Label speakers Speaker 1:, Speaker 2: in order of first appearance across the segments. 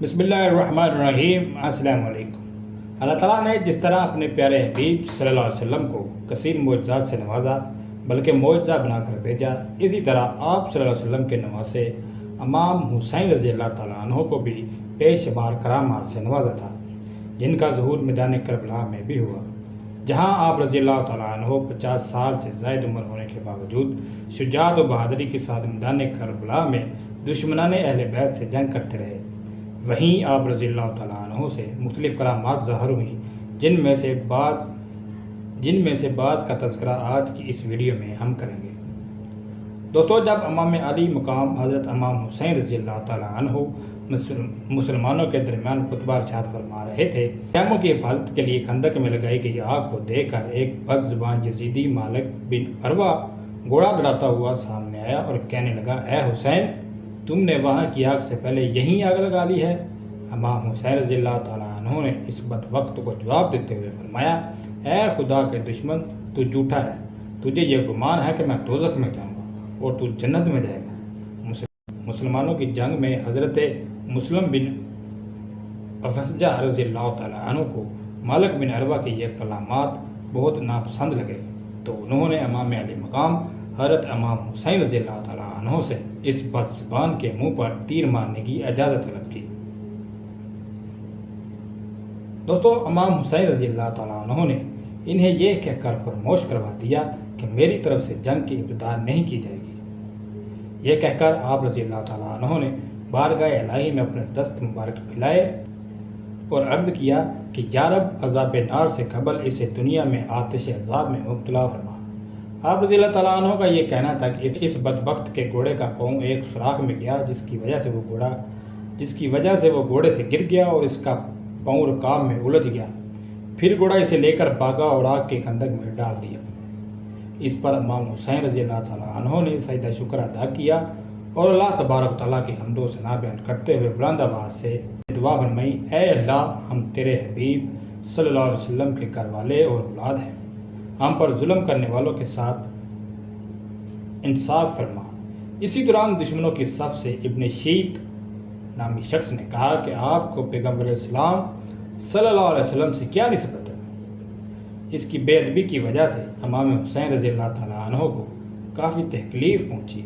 Speaker 1: بسم اللہ الرحمن الرحیم۔ السلام علیکم۔ اللہ تعالیٰ نے جس طرح اپنے پیارے حبیب صلی اللہ علیہ وسلم کو کثیر معجزات سے نوازا بلکہ معجزہ بنا کر بھیجا، اسی طرح آپ صلی اللہ علیہ وسلم کے نواسے امام حسین رضی اللہ تعالیٰ عنہ کو بھی بے شمار کرامات سے نوازا تھا، جن کا ظہور میدان کربلا میں بھی ہوا، جہاں آپ رضی اللہ تعالیٰ عنہ 50 سال سے زائد عمر ہونے کے باوجود شجاعت و بہادری کے ساتھ میدان کربلا میں دشمنان اہل بیت سے جنگ کرتے رہے۔ وہیں آپ رضی اللہ تعالیٰ عنہ سے مختلف کرامات ظاہر ہوئیں، جن میں سے بعض کا تذکرہ آج کی اس ویڈیو میں ہم کریں گے۔ دوستو، جب امام علی مقام حضرت امام حسین رضی اللہ تعالیٰ عنہ مسلمانوں کے درمیان خطبہ ارشاد فرما رہے تھے، خیموں کی حفاظت کے لیے خندق میں لگائی گئی آگ کو دیکھ کر ایک بد زبان یزیدی مالک بن عروہ گھوڑا دوڑاتا ہوا سامنے آیا اور کہنے لگا، اے حسین، تم نے وہاں کی آگ سے پہلے یہیں آگ لگا لی ہے؟ امام حسین رضی اللہ تعالیٰ عنہ نے اس بدبخت کو جواب دیتے ہوئے فرمایا، اے خدا کے دشمن، تو جھوٹا ہے، تجھے یہ گمان ہے کہ میں دوزخ میں جاؤں گا اور تو جنت میں جائے گا۔ مسلمانوں کی جنگ میں حضرت مسلم بن افسجہ رضی اللہ تعالیٰ عنہ کو مالک بن عروہ کے یہ کلامات بہت ناپسند لگے، تو انہوں نے امام علی مقام حضرت امام حسین رضی اللہ تعالیٰ عنہ سے اس بد زبان کے منہ پر تیر مارنے کی اجازت طلب کی۔ دوستو، امام حسین رضی اللہ تعالیٰ عنہ نے انہیں یہ کہہ کر فراموش کروا دیا کہ میری طرف سے جنگ کی ابتدا نہیں کی جائے گی۔ یہ کہہ کر آپ رضی اللہ تعالیٰ عنہ نے بارگاہ الہی میں اپنے دست مبارک پھیلائے اور عرض کیا کہ یا رب، عذاب نار سے قبل اسے دنیا میں آتش عذاب میں مبتلا فرما۔ آپ رضی اللہ تعالیٰ عنہ کا یہ کہنا تھا کہ اس بدبخت کے گھوڑے کا پاؤں ایک سوراخ میں گیا، جس کی وجہ سے وہ گھوڑے سے گر گیا اور اس کا پاؤں رکاب میں الجھ گیا۔ پھر گھوڑا اسے لے کر بھاگا اور آگ کے خندق میں ڈال دیا۔ اس پر امام حسین رضی اللہ تعالیٰ عنہ نے سجدہ شکر ادا کیا اور اللہ تبارک تعالیٰ کی حمد و ثنا بیان کرتے ہوئے بلند آواز سے دعا فرمائی، اے اللہ، ہم تیرے حبیب صلی اللہ علیہ وسلم کے گھر والے اور اولاد ہیں، ہم پر ظلم کرنے والوں کے ساتھ انصاف فرما۔ اسی دوران دشمنوں کی صف سے ابن شیط نامی شخص نے کہا کہ آپ کو پیغمبر اسلام صلی اللہ علیہ وسلم سے کیا نسبت ہے؟ اس کی بے ادبی کی وجہ سے امام حسین رضی اللہ تعالیٰ عنہ کو کافی تکلیف پہنچی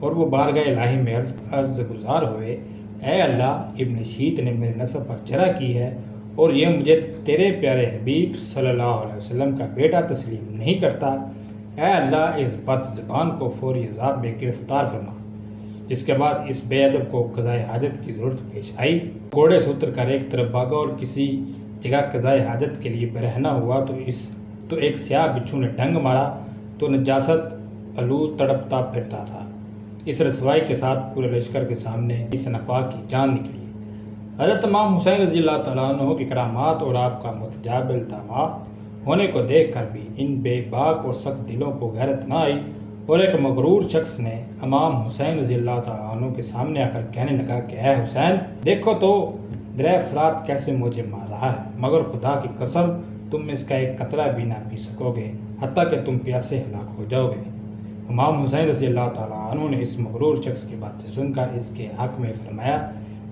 Speaker 1: اور وہ بارگاہ الہی میں عرض گزار ہوئے، اے اللہ، ابن شیط نے میرے نسب پر جرح کی ہے اور یہ مجھے تیرے پیارے حبیب صلی اللہ علیہ وسلم کا بیٹا تسلیم نہیں کرتا۔ اے اللہ، اس بد زبان کو فوری عذاب میں گرفتار فرما۔ جس کے بعد اس بے ادب کو قضائے حاجت کی ضرورت پیش آئی۔ گھوڑے سے اتر کر ایک طرف بھاگا اور کسی جگہ قضائے حاجت کے لیے برہنہ ہوا تو ایک سیاہ بچھو نے ڈنگ مارا تو نجاست آلود تڑپتا پھرتا تھا۔ اس رسوائی کے ساتھ پورے لشکر کے سامنے اس ناپاک کی جان نکلی۔ حضرت امام حسین رضی اللہ تعالیٰ عنہ کی کرامات اور آپ کا مستجاب الدعویٰ ہونے کو دیکھ کر بھی ان بے باک اور سخت دلوں کو غیرت نہ آئی اور ایک مغرور شخص نے امام حسین رضی اللہ تعالیٰ عنہ کے سامنے آ کر کہنے لگا کہ اے حسین، دیکھو تو دریا فرات کیسے مجھے مار رہا ہے، مگر خدا کی قسم تم اس کا ایک قطرہ بھی نہ پی سکو گے، حتیٰ کہ تم پیاسے ہلاک ہو جاؤ گے۔ امام حسین رضی اللہ تعالیٰ عنہ نے اس مغرور شخص کی باتیں سن کر اس کے حق میں فرمایا،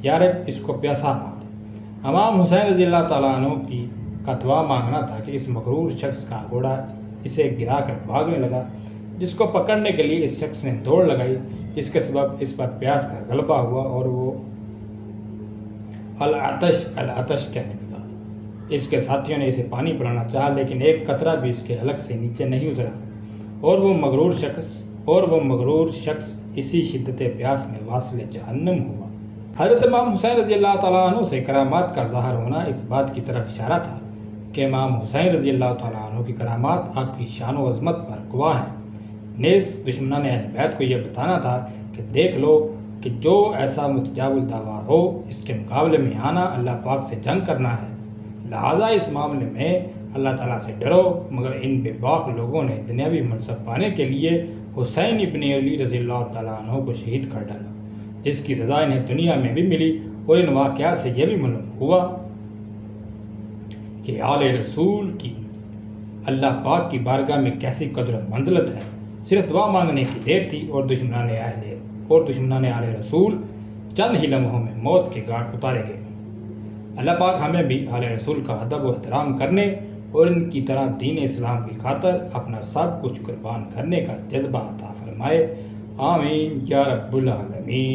Speaker 1: یا رب، اس کو پیاسا مار۔ امام حسین رضی اللہ تعالیٰ عنہ کا دعا مانگنا تھا کہ اس مغرور شخص کا گھوڑا اسے گرا کر بھاگنے لگا، جس کو پکڑنے کے لیے اس شخص نے دوڑ لگائی، جس کے سبب اس پر پیاس کا غلبہ ہوا اور وہ العطش العطش کہنے لگا۔ اس کے ساتھیوں نے اسے پانی پلانا چاہا، لیکن ایک قطرہ بھی اس کے حلق سے نیچے نہیں اترا اور وہ مغرور شخص اسی شدت پیاس میں واصل جہنم ہوا۔ حضرت امام حسین رضی اللہ تعالیٰ عنہ سے کرامات کا ظاہر ہونا اس بات کی طرف اشارہ تھا کہ امام حسین رضی اللہ تعالیٰ عنہ کی کرامات آپ کی شان و عظمت پر گواہ ہیں۔ نیز دشمنان اہل بیت کو یہ بتانا تھا کہ دیکھ لو کہ جو ایسا مستجاب الدعویٰ ہو، اس کے مقابلے میں آنا اللہ پاک سے جنگ کرنا ہے، لہٰذا اس معاملے میں اللہ تعالیٰ سے ڈرو۔ مگر ان بے باک لوگوں نے دنیاوی منصب پانے کے لیے حسین ابن علی رضی اللہ تعالیٰ عنہ کو شہید کر ڈالا، جس کی سزا انہیں دنیا میں بھی ملی، اور ان واقعات سے یہ بھی معلوم ہوا کہ آل رسول کی اللہ پاک کی بارگاہ میں کیسی قدر و منزلت ہے۔ صرف دعا مانگنے کی دیر تھی اور دشمنان آل رسول چند ہی لمحوں میں موت کے گھاٹ اتارے گئے۔ اللہ پاک ہمیں بھی اہل رسول کا ادب و احترام کرنے اور ان کی طرح دین اسلام کی خاطر اپنا سب کچھ قربان کرنے کا جذبہ عطا فرمائے۔ آمین یا رب العالمین۔